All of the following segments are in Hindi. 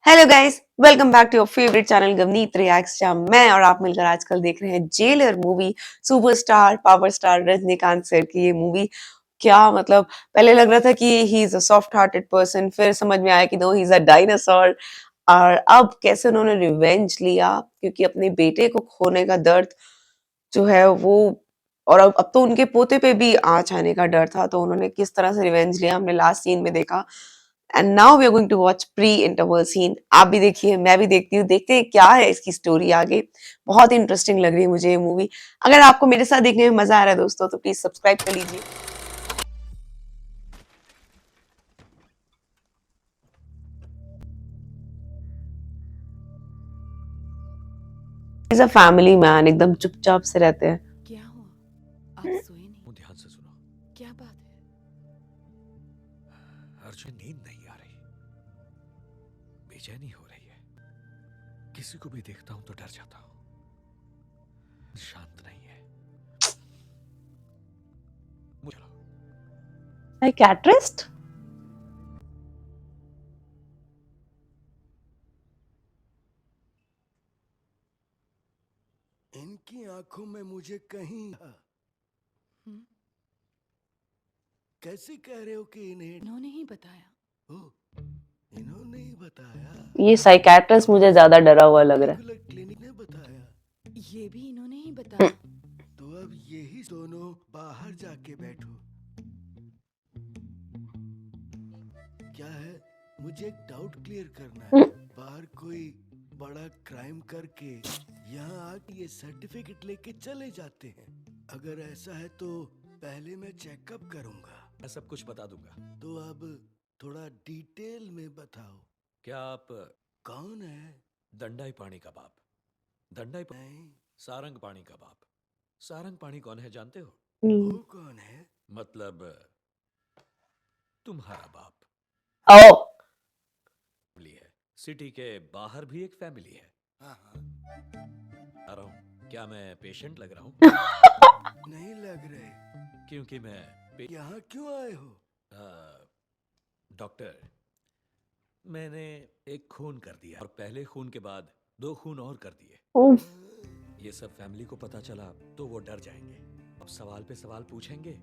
Hello guys, welcome back to your favourite channel Gavneet reacts, जहां मैं और आप मिलकर आजकल देख रहे हैं Jailer movie. Superstar power star Rajinikanth sir की ये मूवी। क्या मतलब, पहले लग रहा था कि he is a soft hearted person, फिर समझ में आया कि no, he is a dinosaur. और अब कैसे उन्होंने रिवेंज लिया, क्योंकि अपने बेटे को खोने का दर्द जो है वो, और अब तो उनके पोते पे भी आँच आने का डर था, तो उन्होंने किस तरह से रिवेंज लिया हमने लास्ट सीन में देखा। And now we are going to watch pre interval scene. आप भी देखिए, मैं भी देखती हूँ, देखते हैं क्या है इसकी स्टोरी आगे। बहुत इंटरेस्टिंग लग रही है मुझे ये मूवी। अगर आपको मेरे साथ देखने में मजा आ रहा है दोस्तों, तो प्लीज सब्सक्राइब कर लीजिए। इज अ फैमिली मैन, एकदम चुपचाप से रहते हैं। क्या हुआ? आज सोए नहीं? ध्यान से सुनो। क्या बात है? अर्जुन, नींद नहीं आ रही, बेचैनी हो रही है। किसी को भी देखता हूं तो डर जाता हूं। शांत नहीं है। मुझे साइकियाट्रिस्ट? इनकी आंखों में मुझे कहीं कैसे कह रहे हो कि इन्होंने ही बताया। ओ, इन्होंने ही बताया। ये साइकियाट्रिस्ट मुझे ज्यादा डरा हुआ लग रहा रेगुलर क्लिनिक ने बताया। ये भी इन्होंने ही है। बताया। तो अब यही दोनों बाहर जाके बैठो। क्या है, मुझे एक डाउट क्लियर करना है। बाहर कोई बड़ा क्राइम करके यहाँ आके ये सर्टिफिकेट लेके चले जाते हैं। अगर ऐसा है तो पहले मैं चेकअप करूंगा। मैं सब कुछ बता दूंगा। तो अब थोड़ा डिटेल में बताओ। क्या आप कौन है? दंडाई पानी का बाप? दंडाई नहीं, सारंग पानी का बाप। सारंग पानी कौन है जानते हो? वो कौन है? मतलब तुम्हारा बाप। ओ, फैमिली है, सिटी के बाहर भी एक फैमिली है। हाँ हाँ, आ रहा हूँ। क्या मैं पेशेंट लग रहा हूँ? नहीं लग रहे। क्योंकि मैं यहाँ क्यों आए हो? डॉक्टर, मैंने एक खून कर दिया और पहले खून के बाद 2 खून और कर दिए। ये सब फैमिली को पता चला तो वो डर जाएंगे। अब सवाल पे सवाल पूछेंगे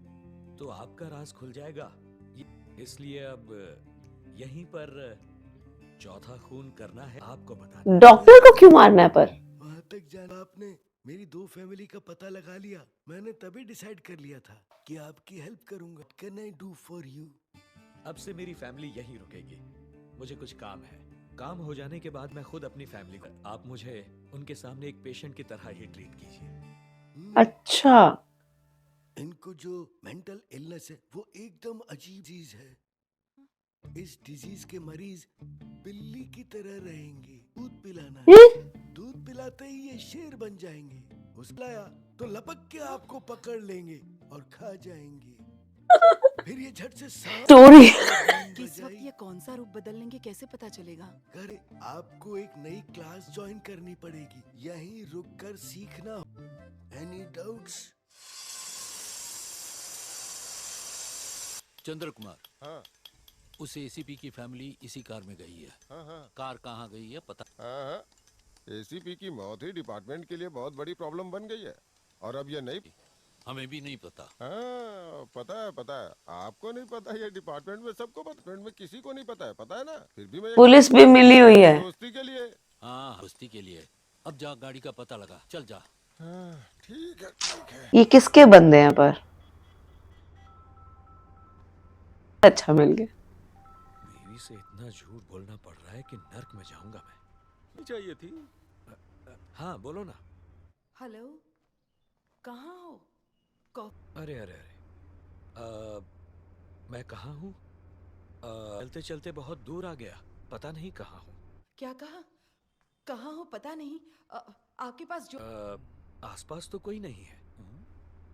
तो आपका राज खुल जाएगा। इसलिए अब यहीं पर चौथा खून करना है, आपको बताना। डॉक्टर को क्यों मारना है पर? वहां तक जाना आपने मेरी 2 फैमिली का पता लगा लिया। मैंने तभी डिसाइड कर लिया था कि आपकी हेल्प करूंगा। Can I do for you? अब से मेरी फैमिली यहीं रुकेगी। मुझे कुछ काम है। काम हो जाने के बाद मैं खुद अपनी फैमिली को, आप मुझे उनके सामने एक पेशेंट की तरह ही ट्रीट कीजिए। अच्छा, इनको जो मेंटल इलनेस है वो एकदम अजीब चीज है। इस डिजीज के मरीज बिल्ली की तरह रहेंगे। दूध पिलाना है, दूध पिलाते ही ये शेर बन जाएंगे। लाया तो लपक के आपको पकड़ लेंगे और खा जाएंगे। फिर ये झट से स्टोरी। किस वक्त ये कौन सा रूप बदल लेंगे कैसे पता चलेगा? अरे, आपको एक नई क्लास ज्वाइन करनी पड़ेगी। यहीं रुक कर सीखना। Any doubts? चंद्र कुमार, हाँ उस एसीपी की फैमिली इसी कार में गई है। हाँ हाँ कार कहाँ गई है पता? हाँ हाँ। एसीपी की मौत ही डिपार्टमेंट के लिए बहुत बड़ी प्रॉब्लम बन गई है। और अब ये नहीं। हमें भी नहीं पता। हाँ, पता है पता है। आपको नहीं पता, ये डिपार्टमेंट में सबको पता। डिपार्टमेंट में किसी को नहीं पता है ना। फिर भी मैं पुलिस भी मिली हुई है। दोस्ती के लिए। हाँ, दोस्ती के लिए। अब जा, गाड़ी का पता लगा, चल जा। हाँ, ठीक है ठीक है। ये किसके बंदे हैं पर? अच्छा, मिल गया। बीवी से इतना झूठ बोलना पड़ रहा है कि नर्क में जाऊंगा मैं। नहीं चाहिए थी। हाँ बोलो ना। हेलो, कहाँ हो? अरे अरे अरे, मैं कहाँ हूँ? चलते चलते बहुत दूर आ गया, पता नहीं कहाँ हूँ। क्या कहा? कहाँ हो पता नहीं? आपके पास जो आसपास तो कोई नहीं है।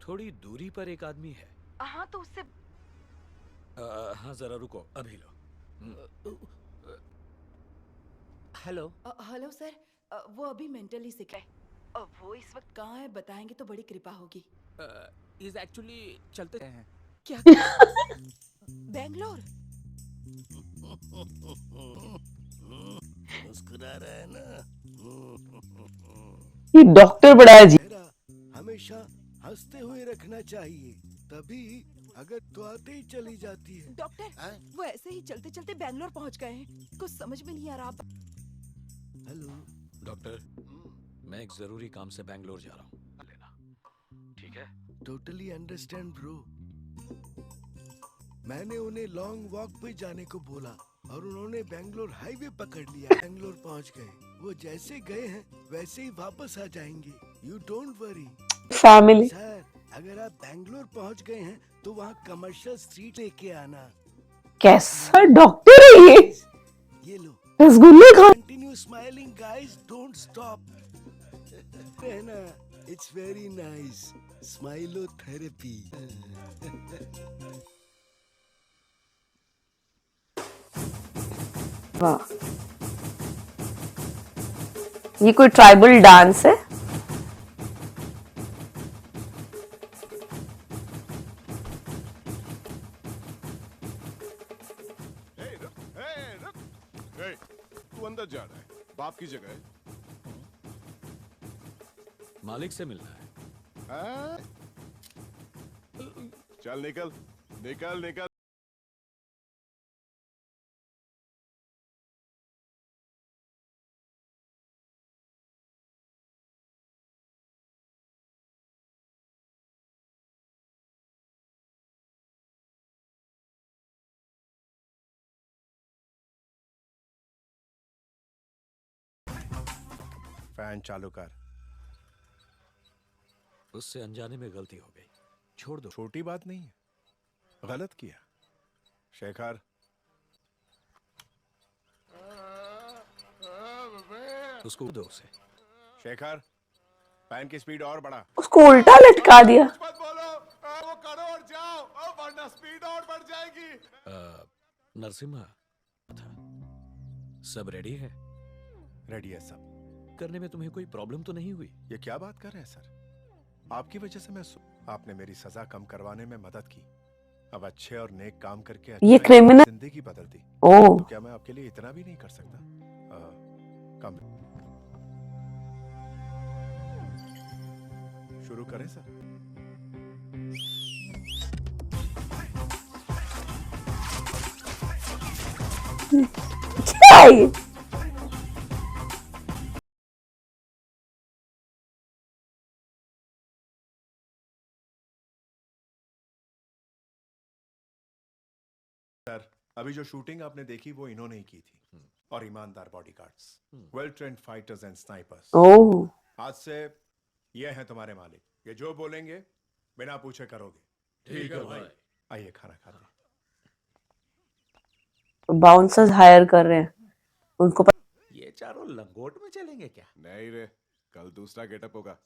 थोड़ी दूरी पर एक आदमी है। हाँ तो उससे हाँ जरा रुको, अभी लो। हेलो। हेलो सर, वो अभी मेंटली सिक है। वो इस वक्त कहाँ है बताएंगे तो बड़ी कृपा होगी। इज एक्चुअली चलते हैं। क्या? बेंगलोर? बना रहा है ना। ये डॉक्टर बड़ा है जी। चेहरा हमेशा हंसते हुए रखना चाहिए, तभी अगर तो आते ही चली जाती है। डॉक्टर हाँ? वो ऐसे ही चलते चलते बैंगलोर पहुंच गए हैं, कुछ समझ में नहीं आ रहा आप। हेलो। डॉक्टर, मैं एक जरूरी काम से बैंगलोर जा रहा हूँ, लेना ठीक है? Totally understand bro. मैंने उन्हें लॉन्ग वॉक पे जाने को बोला और उन्होंने बैंगलोर हाईवे पकड़ लिया। बैंगलोर पहुंच गए। वो जैसे गए हैं वैसे ही वापस आ जाएंगे। You don't worry. Family. Sir, अगर आप बैंगलोर पहुंच गए हैं तो वहाँ कमर्शियल स्ट्रीट लेके आना। कैसा डॉक्टर है ये? ये लो। रसगुल्ले खा। Continue smiling guys, don't stop. रहना, इट्स वेरी नाइस। स्माइलोथेरेपी। वाह, ये कोई ट्राइबल डांस है? तू अंदर जा रहा है, बाप की जगह है। मालिक से मिलना है। हाँ? चल निकल निकल निकल। फैन चालू कर। उससे अनजाने में गलती हो गई, छोड़ दो। छोटी बात नहीं है, गलत किया। शेखर, उसको दो उसे। शेखर, फैन की स्पीड और बढ़ा। उसको उल्टा लटका दिया। मत बोलो, वो करो और जाओ, वरना स्पीड और बढ़ जाएगी। नरसिम्हा था, सब रेडी है? रेडी है सब। करने में तुम्हें कोई प्रॉब्लम तो नहीं हुई? ये क्या बात कर रहे हैं सर? आपकी वजह से आपने मेरी सजा कम करवाने में मदद की। अब अच्छे और नेक काम करके ये क्रिमिनल जिंदगी बदल दी। ओ तो क्या मैं आपके लिए इतना भी नहीं कर सकता? कम शुरू करें सर? क्या है ये? सर, अभी जो शूटिंग आपने देखी वो इन्होंने ही की थी। और ईमानदार bodyguards, well trained fighters and snipers. Oh, आज से ये हैं तुम्हारे मालिक। ये जो बोलेंगे बिना पूछे करोगे। ठीक है भाई। आइए खाना खाते हैं। बाउंसर्स हायर कर रहे हैं उनको। ये चारों लंगोट में चलेंगे क्या? नहीं रे, कल दूसरा गेटअप होगा।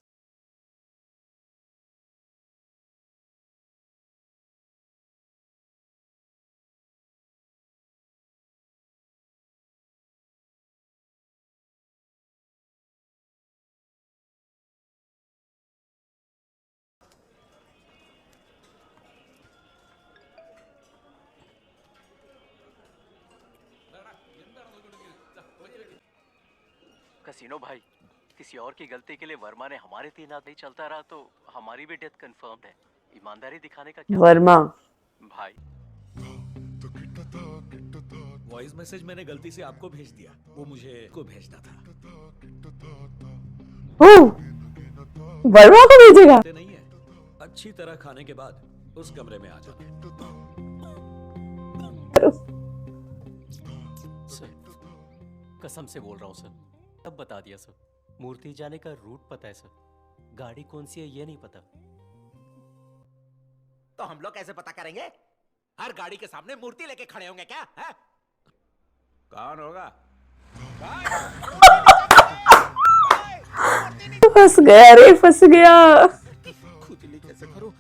कसिनो भाई, किसी और की गलती के लिए वर्मा ने हमारे 3 हाथ नहीं चलता रहा तो हमारी भी डेथ कंफर्म है। ईमानदारी दिखाने का क्या वर्मा भाई? वॉइस मैसेज मैंने गलती से आपको भेज दिया, वो मुझे को भेजना था। ओह, वर्मा को भेजेगा? नहीं है, अच्छी तरह खाने के बाद उस कमरे में आ जाना। सर, कसम से बोल रहा हूँ सर, तब बता दिया सर। मूर्ति जाने का रूट पता है सर, गाड़ी कौन सी है ये नहीं पता। तो हम लोग कैसे पता करेंगे? हर गाड़ी के सामने मूर्ति लेके खड़े होंगे क्या? है? कौन होगा? फंस गया रे, फंस गया। खुजली कैसे करूं?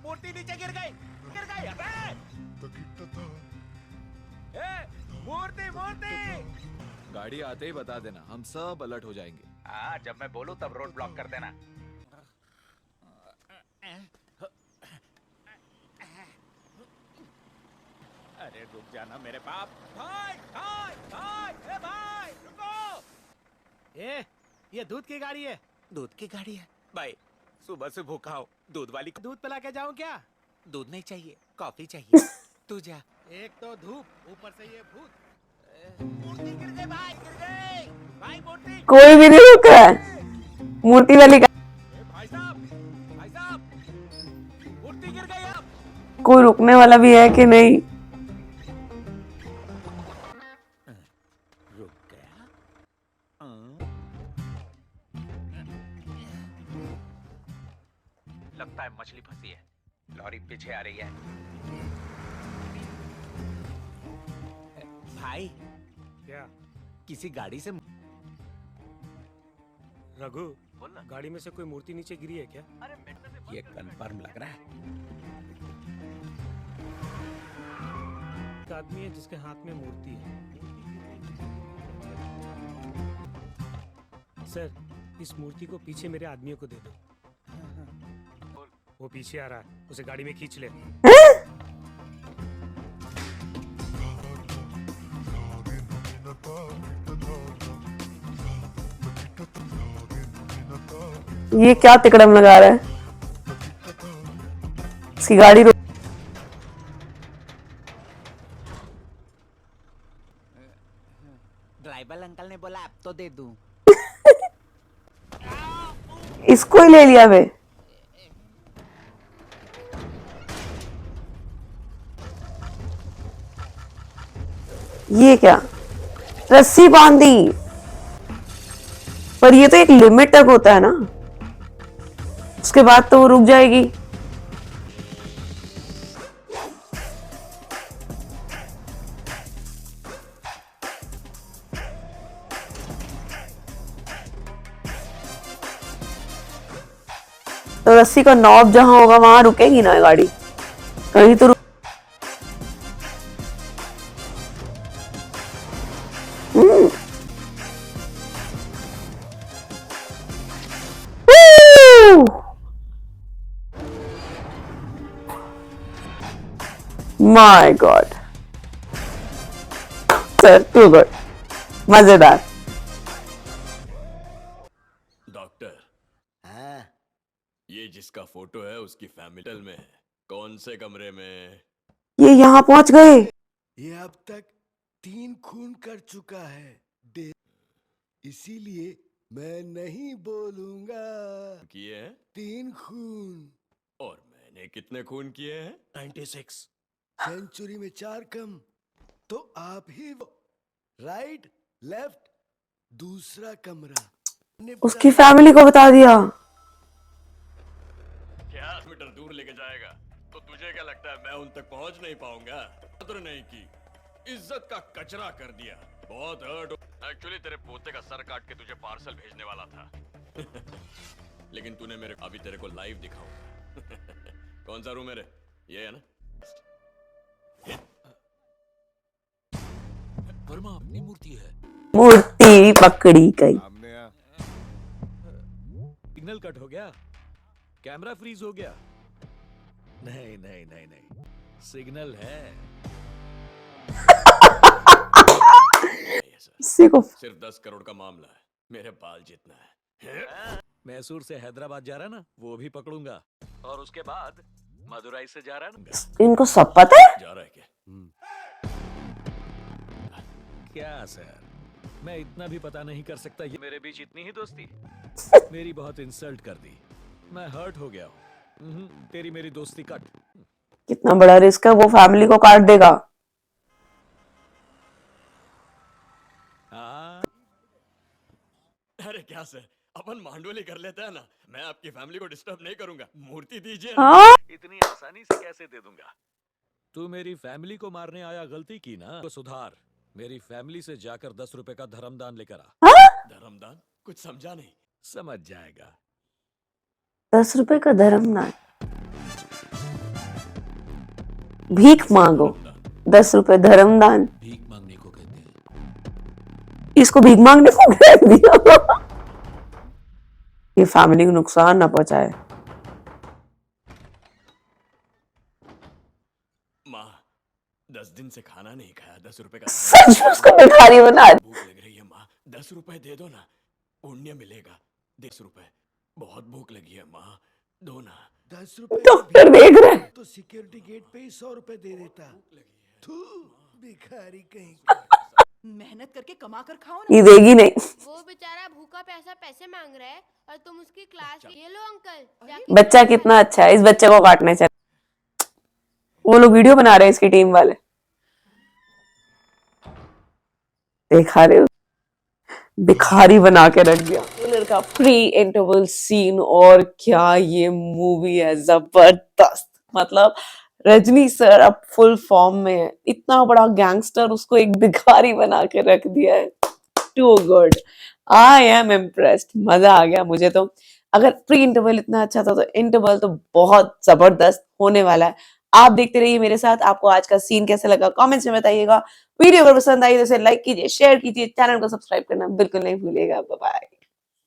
मूर्ति नीचे गिर गई, गिर गई। अबे! मूर्ति मूर्ति! गाड़ी आते ही बता देना, हम सब अलर्ट हो जाएंगे। हाँ, जब मैं बोलूं तब रोड ब्लॉक कर देना। अरे रुक जाना मेरे बाप। भाई भाई भाई, ए भाई रुको। ये दूध की गाड़ी है। दूध की गाड़ी है भाई, सुबह से भूखा हूँ, दूध वाली दूध पिला के जाऊँ क्या? दूध नहीं चाहिए, कॉफी चाहिए। तू जा। एक तो धूप, ऊपर से ये भूत। मूर्ति गिर गई भाई, गिर गई भाई मूर्ति। कोई भी नहीं रुक रहा है मूर्ति वाली भाई साहब मूर्ति गिर गई। अब कोई रुकने वाला भी है कि नहीं? रुक गया। लगता है मछली फंसी है, लॉरी पीछे आ रही है। भाई क्या किसी गाड़ी से रघु, बोल ना। गाड़ी में से कोई मूर्ति नीचे गिरी है क्या? अरे मिनट में ये कंफर्म लग रहा है। एक आदमी है जिसके हाथ में मूर्ति है। सर, इस मूर्ति को पीछे मेरे आदमियों को दे दो। वो पीछे आ रहा है, उसे गाड़ी में खींच ले। ये क्या तिकड़म लगा रहा है? इसकी गाड़ी ड्राइवर अंकल ने बोला अब तो दे दूं। इसको ही ले लिया बे। ये क्या, रस्सी बांधी? पर ये तो एक लिमिट तक होता है ना, उसके बाद तो वो रुक जाएगी। तो रस्सी का नॉब जहां होगा वहां रुकेगी ना गाड़ी, कहीं तो my God sir, too good, मजेदार। डॉक्टर, हाँ, ये जिसका फोटो है उसकी फैमिली में है। कौन से कमरे में? ये यहाँ पहुंच गए। ये अब तक 3 खून कर चुका है, इसीलिए मैं नहीं बोलूंगा। किए हैं 3 खून। और मैंने कितने खून किए हैं? 96। सेंचुरी में 4 कम, तो आप ही राइट लेफ्ट दूसरा कमरा। उसकी फैमिली को बता दिया। क्या मीटर दूर लेके जाएगा? तो तुझे क्या लगता है मैं उन तक पहुंच नहीं पाऊंगा? कदर नहीं की, इज्जत का कचरा कर दिया। बहुत हर्ट। एक्चुअली तेरे पोते का सर काट के तुझे पार्सल भेजने वाला था। लेकिन तूने मेरे अभी तेरे को लाइव दिखाऊंगा। कौन सा रूम है रे? ये है ना? वर्मा अपनी मूर्ति है। मूर्ति पकड़ी गई। सामने आ। सिग्नल कट हो गया, कैमरा फ्रीज हो गया। नहीं नहीं नहीं नहीं, सिग्नल है। सिर्फ 10 करोड़ का मामला है, मेरे बाल जितना है। मैसूर से हैदराबाद जा रहा है ना, वो भी पकड़ूंगा। और उसके बाद मदुराई से जा रहा है ना। इनको सब पता है। जा रहा है क्या? क्या सर, मैं इतना भी पता नहीं कर सकता? ये मेरे बीच इतनी ही दोस्ती। मेरी बहुत इंसल्ट कर दी, मैं हर्ट हो गया हूँ। तेरी मेरी दोस्ती कट। कितना बड़ा रिस्क है, वो फैमिली को काट देगा। हाँ, अरे क्या सर, अपन मांडोली कर लेते हैं ना। मैं आपकी फैमिली को डिस्टर्ब नहीं करूंगा। मूर्ति दीजिए ना। हाँ? इतनी आसानी से कैसे दे दूंगा? तू मेरी फैमिली को मारने आया, गलती की ना, तो सुधार। मेरी फैमिली से जाकर 10 रुपए का धर्मदान लेकर आ। धर्मदान? कुछ समझा नहीं, समझ जाएगा। 10 रुपए का धर्मदान? भीख मांगो, 10 रुपए धर्मदान। भीख मांगने को कहते हैं। इसको भीख मांगने को कह दिया। ये फैमिली को नुकसान ना पहुंचाए। माँ, 10 दिन से खाना नहीं खाया, 10 रुपए का। सच में उसको भिखारी बना। भूख लग रही है माँ, 10 रुपए दे दो ना। पुण्य मिलेगा। 10 रुपए, बहुत भूख लगी है माँ, दो ना। 10 रुपए डॉक्टर देख रहे हैं। तो सिक्योरिटी गेट पे ही 100 रुपए दे देता। थू, भिखारी कहीं। मेहनत करके कमा कर खाओ ना। ये देगी नहीं। वो बेचारा भूखा पैसा पैसे मांग रहा है और तुम उसकी क्लास ये लो अंकल बच्चा कितना अच्छा है, इस बच्चे को काटना चाहिए। वो लोग वीडियो बना रहे हैं इसकी टीम वाले, देखा रहे हो, भिखारी बना के रख दिया। ट्रेलर का प्री इंटरवल सीन, और क्या ये मूवी है, जबरदस्त। मतलब रजनी सर अब फुल फॉर्म में है, इतना बड़ा गैंगस्टर उसको एक भिखारी बना के रख दिया है। Too good, I am impressed, मजा आ गया मुझे तो। अगर प्री इंटरवल इतना अच्छा था तो इंटरवल तो बहुत जबरदस्त होने वाला है। आप देखते रहिए मेरे साथ। आपको आज का सीन कैसा लगा कमेंट्स में बताइएगा। वीडियो अगर पसंद आई तो इसे लाइक कीजिए, शेयर कीजिए, चैनल को सब्सक्राइब करना बिल्कुल नहीं भूलिएगा। Bye bye.